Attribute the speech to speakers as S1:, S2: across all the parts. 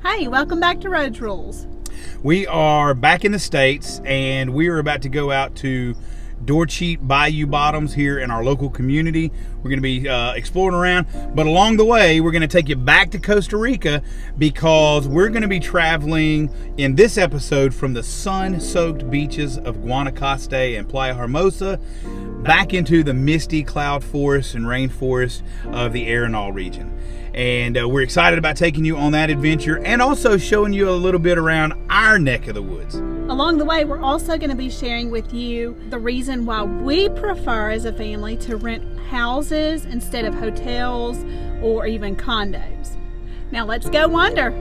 S1: Hey, welcome back to Rhodes Rules.
S2: We are back in the States, and we are about to go out to Dorcheat Bayou Bottoms here in our local community. We're going to be exploring around, but along the way, we're going to take you back to Costa Rica because we're going to be traveling in this episode from the sun-soaked beaches of Guanacaste and Playa Hermosa back into the misty cloud forest and rainforest of the Arenal region. And we're excited about taking you on that adventure and also showing you a little bit around our neck of the woods.
S1: Along the way, we're also going to be sharing with you the reason why we prefer as a family to rent houses instead of hotels or even condos. Now let's go wander.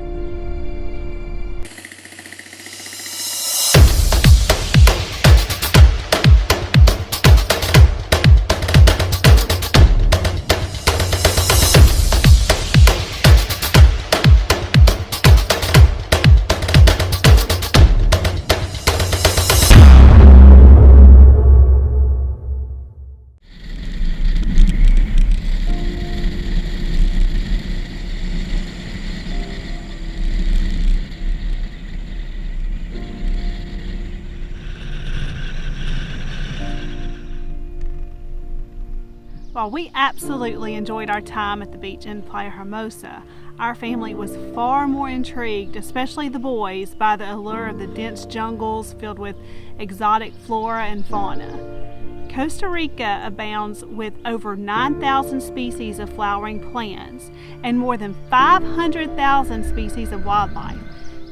S1: While we absolutely enjoyed our time at the beach in Playa Hermosa, our family was far more intrigued, especially the boys, by the allure of the dense jungles filled with exotic flora and fauna. Costa Rica abounds with over 9,000 species of flowering plants and more than 500,000 species of wildlife,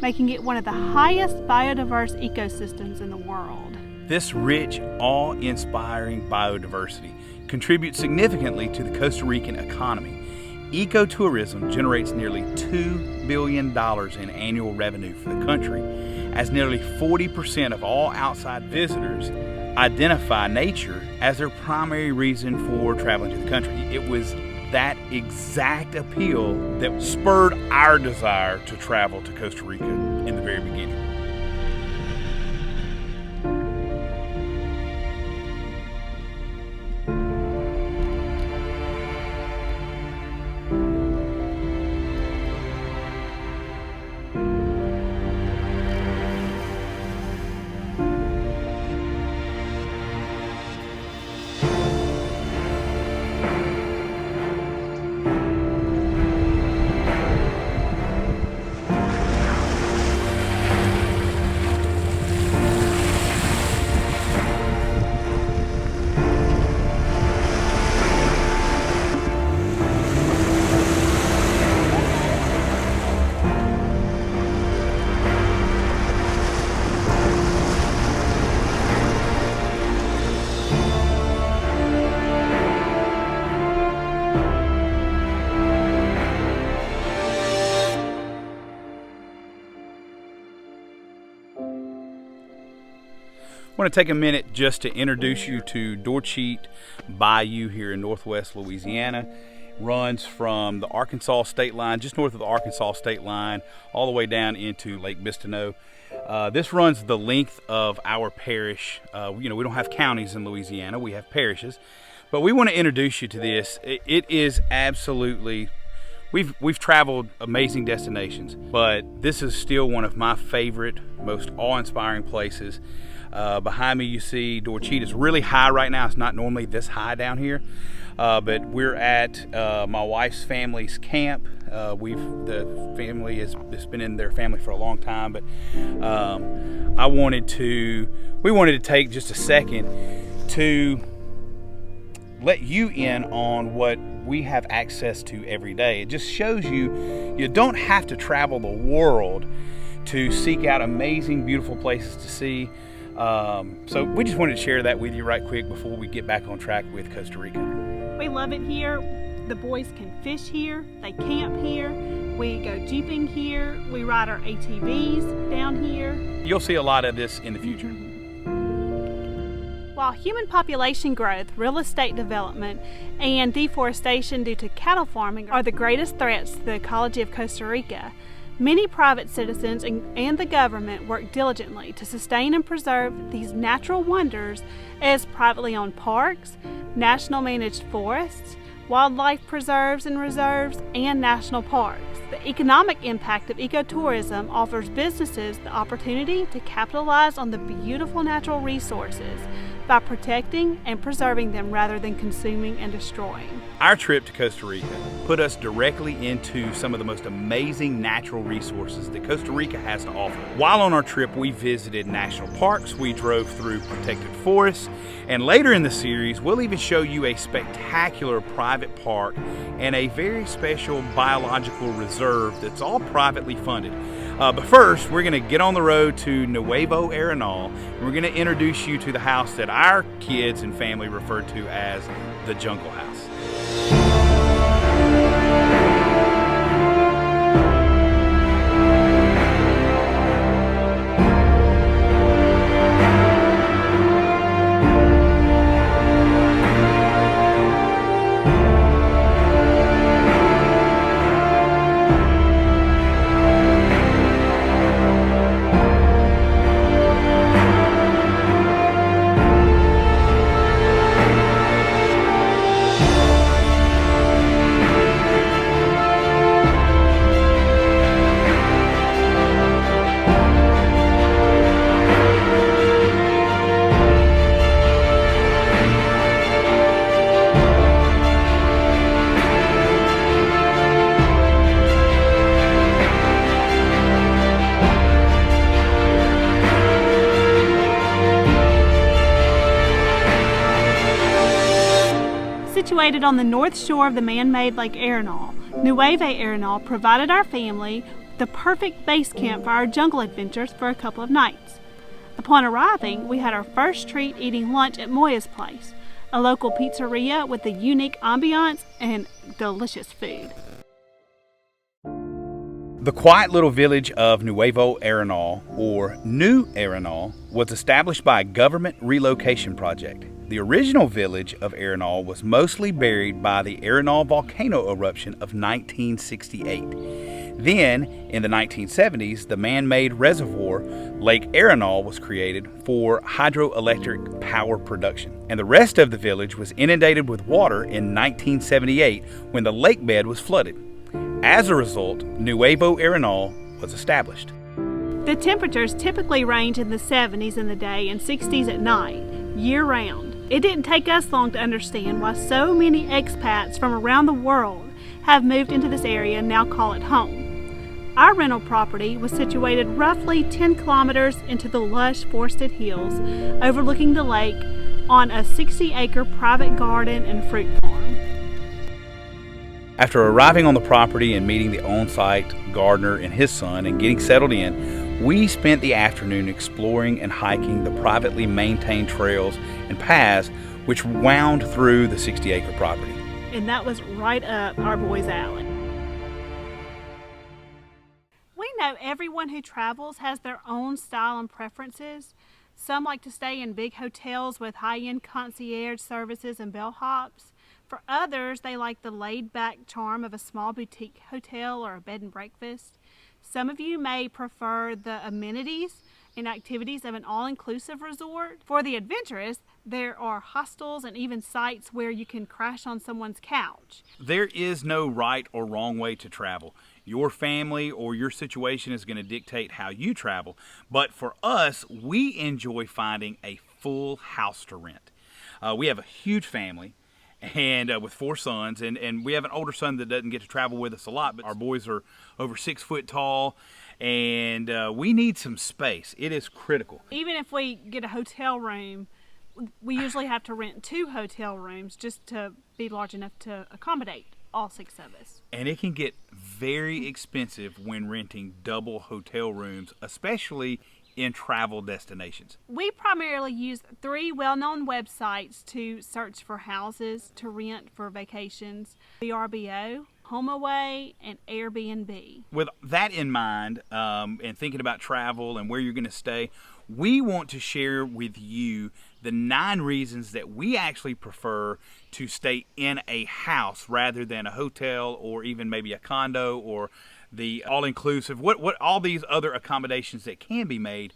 S1: making it one of the highest biodiverse ecosystems in the world.
S2: This rich, awe-inspiring biodiversity contributes significantly to the Costa Rican economy. Ecotourism generates nearly $2 billion in annual revenue for the country, as nearly 40% of all outside visitors identify nature as their primary reason for traveling to the country. It was that exact appeal that spurred our desire to travel to Costa Rica in the very beginning. I want to take a minute just to introduce you to Dorcheat Bayou here in northwest Louisiana. Runs from the Arkansas state line, just north of the Arkansas state line, all the way down into Lake Bistineau. This runs the length of our parish. We don't have counties in Louisiana, we have parishes. But we want to introduce you to this. It is absolutely, we've traveled amazing destinations, but this is still one of my favorite, most awe-inspiring places. Behind me you see Dorcheat is really high right now. It's not normally this high down here, but we're at my wife's family's camp. The family has been in their family for a long time, but we wanted to take just a second to let you in on what we have access to every day. It just shows you don't have to travel the world to seek out amazing, beautiful places to see. So we just wanted to share that with you right quick before we get back on track with Costa Rica.
S1: We love it here. The boys can fish here, they camp here, we go jeeping here, we ride our ATVs down here.
S2: You'll see a lot of this in the future.
S1: While human population growth, real estate development, and deforestation due to cattle farming are the greatest threats to the ecology of Costa Rica, many private citizens and the government work diligently to sustain and preserve these natural wonders as privately owned parks, national managed forests, wildlife preserves and reserves, and national parks. The economic impact of ecotourism offers businesses the opportunity to capitalize on the beautiful natural resources by protecting and preserving them rather than consuming and destroying.
S2: Our trip to Costa Rica put us directly into some of the most amazing natural resources that Costa Rica has to offer. While on our trip, we visited national parks, we drove through protected forests, and later in the series, we'll even show you a spectacular private park and a very special biological reserve that's all privately funded. But first, we're going to get on the road to Nuevo Arenal, and we're going to introduce you to the house that our kids and family refer to as the Jungle House.
S1: Situated on the north shore of the man-made Lake Arenal, Nuevo Arenal provided our family the perfect base camp for our jungle adventures for a couple of nights. Upon arriving, we had our first treat eating lunch at Moya's Place, a local pizzeria with a unique ambiance and delicious food.
S2: The quiet little village of Nuevo Arenal, or New Arenal, was established by a government relocation project. The original village of Arenal was mostly buried by the Arenal volcano eruption of 1968. Then, in the 1970s, the man-made reservoir, Lake Arenal, was created for hydroelectric power production. And the rest of the village was inundated with water in 1978 when the lake bed was flooded. As a result, Nuevo Arenal was established.
S1: The temperatures typically range in the 70s in the day and 60s at night, year-round. It didn't take us long to understand why so many expats from around the world have moved into this area and now call it home. Our rental property was situated roughly 10 kilometers into the lush forested hills overlooking the lake on a 60-acre private garden and fruit farm.
S2: After arriving on the property and meeting the on-site gardener and his son and getting settled in, we spent the afternoon exploring and hiking the privately maintained trails and paths which wound through the 60-acre property.
S1: And that was right up our boys' alley. We know everyone who travels has their own style and preferences. Some like to stay in big hotels with high-end concierge services and bellhops. For others, they like the laid-back charm of a small boutique hotel or a bed and breakfast. Some of you may prefer the amenities and activities of an all-inclusive resort. For the adventurous, there are hostels and even sites where you can crash on someone's couch.
S2: There is no right or wrong way to travel. Your family or your situation is going to dictate how you travel. But for us, we enjoy finding a full house to rent. We have a huge family. And with 4 sons, and we have an older son that doesn't get to travel with us a lot, but our boys are over 6 foot tall, and we need some space. It is critical.
S1: Even if we get a hotel room, we usually have to rent 2 hotel rooms just to be large enough to accommodate all 6 of us.
S2: And it can get very expensive when renting double hotel rooms, especially in travel destinations.
S1: We primarily use 3 well-known websites to search for houses to rent for vacations: VRBO, HomeAway, and Airbnb.
S2: With that in mind, and thinking about travel and where you're going to stay, we want to share with you the 9 reasons that we actually prefer to stay in a house rather than a hotel or even maybe a condo or the all-inclusive, what all these other accommodations that can be made.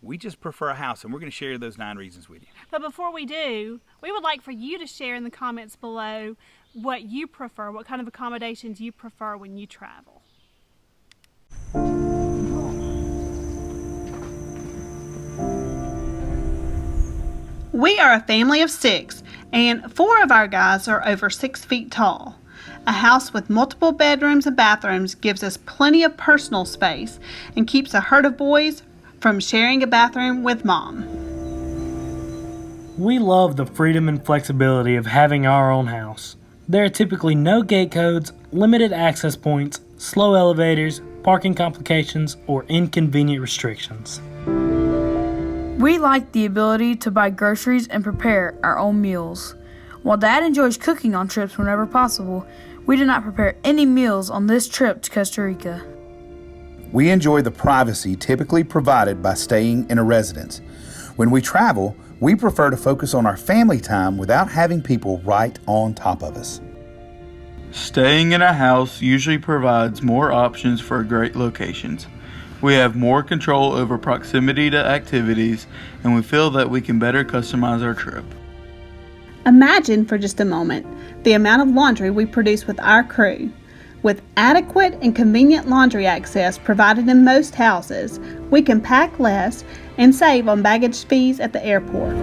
S2: We just prefer a house, and we're going to share those 9 reasons with you.
S1: But before we do, we would like for you to share in the comments below what you prefer, what kind of accommodations you prefer when you travel. We are a family of 6, and 4 of our guys are over 6 feet tall. A house with multiple bedrooms and bathrooms gives us plenty of personal space and keeps a herd of boys from sharing a bathroom with Mom.
S3: We love the freedom and flexibility of having our own house. There are typically no gate codes, limited access points, slow elevators, parking complications, or inconvenient restrictions.
S4: We like the ability to buy groceries and prepare our own meals. While Dad enjoys cooking on trips whenever possible, we did not prepare any meals on this trip to Costa Rica.
S5: We enjoy the privacy typically provided by staying in a residence. When we travel, we prefer to focus on our family time without having people right on top of us.
S6: Staying in a house usually provides more options for great locations. We have more control over proximity to activities, and we feel that we can better customize our trip.
S1: Imagine for just a moment the amount of laundry we produce with our crew. With adequate and convenient laundry access provided in most houses, we can pack less and save on baggage fees at the airport.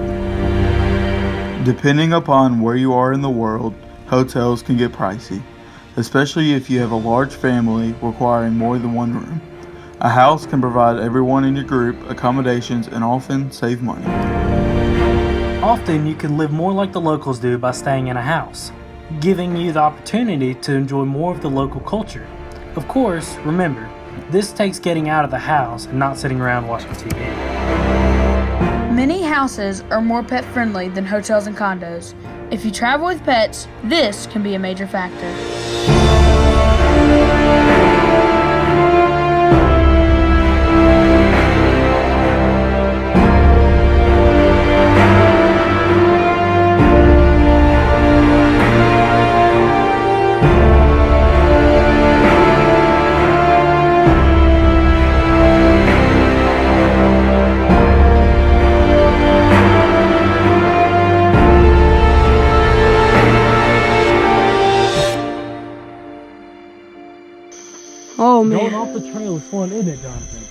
S6: Depending upon where you are in the world, hotels can get pricey, especially if you have a large family requiring more than one room. A house can provide everyone in your group accommodations and often save money.
S3: Often you can live more like the locals do by staying in a house, giving you the opportunity to enjoy more of the local culture. Of course, remember, this takes getting out of the house and not sitting around watching TV.
S4: Many houses are more pet-friendly than hotels and condos. If you travel with pets, this can be a major factor. Oh man.
S3: Going off the trail is fun, isn't it, Jonathan?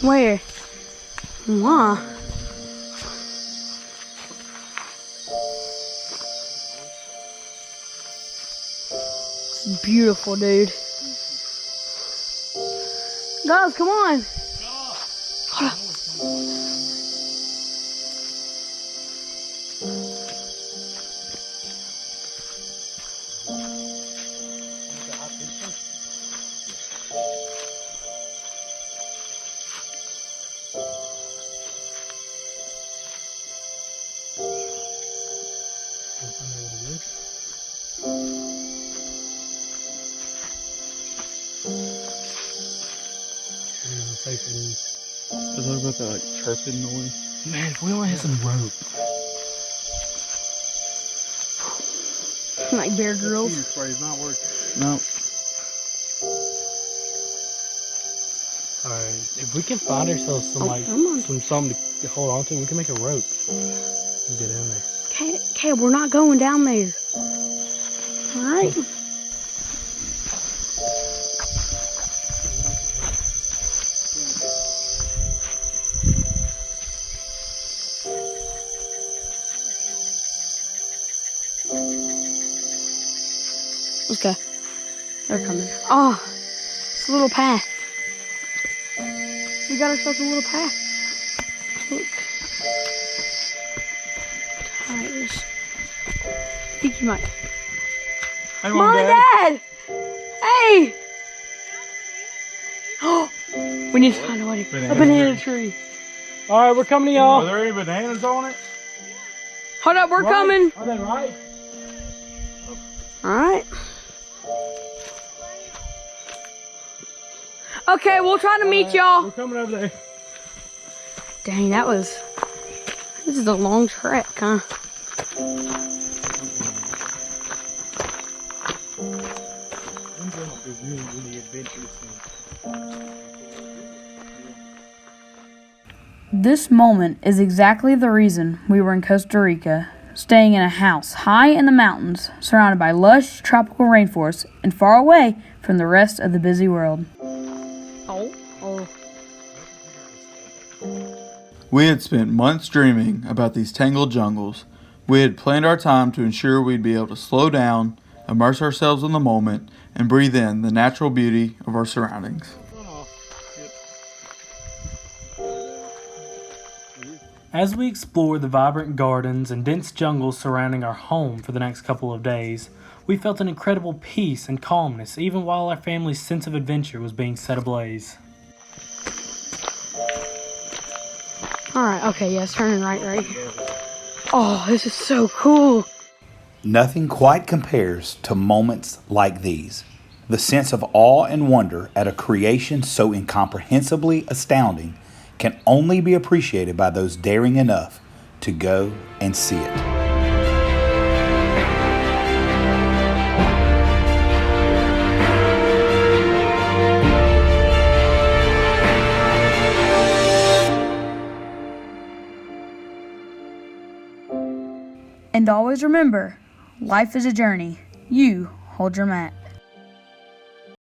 S4: Where? Wow. It's beautiful, dude. Guys, come on.
S6: Is that about that chirping noise?
S3: Man, if we only had some rope.
S4: Like Bear Grylls.
S6: Spray's not working. No.
S3: Alright, if we can find ourselves something to hold on to, we can make a rope and get in there.
S4: Okay, we're not going down there. Alright. Okay. They're coming. Oh, it's a little path. We got ourselves a little path. Look. Tires. Think you might.
S6: Hey,
S4: Mom and Dad! Hey! Oh, we need to find a way to a banana tree.
S3: Alright, we're coming to y'all.
S6: Are there any bananas on it?
S4: Hold up, we're coming.
S3: Are they right?
S4: Alright. Okay, we'll try to meet y'all.
S3: We're coming over there.
S4: Dang, this is a long trek, huh? This moment is exactly the reason we were in Costa Rica, staying in a house high in the mountains, surrounded by lush tropical rainforests and far away from the rest of the busy world. Oh.
S6: We had spent months dreaming about these tangled jungles. We had planned our time to ensure we'd be able to slow down, immerse ourselves in the moment, and breathe in the natural beauty of our surroundings.
S3: As we explored the vibrant gardens and dense jungles surrounding our home for the next couple of days, we felt an incredible peace and calmness even while our family's sense of adventure was being set ablaze.
S7: Alright, okay, yes, turning right here. Oh, this is so cool.
S5: Nothing quite compares to moments like these. The sense of awe and wonder at a creation so incomprehensibly astounding can only be appreciated by those daring enough to go and see it.
S4: And always remember, life is a journey. You hold your mat.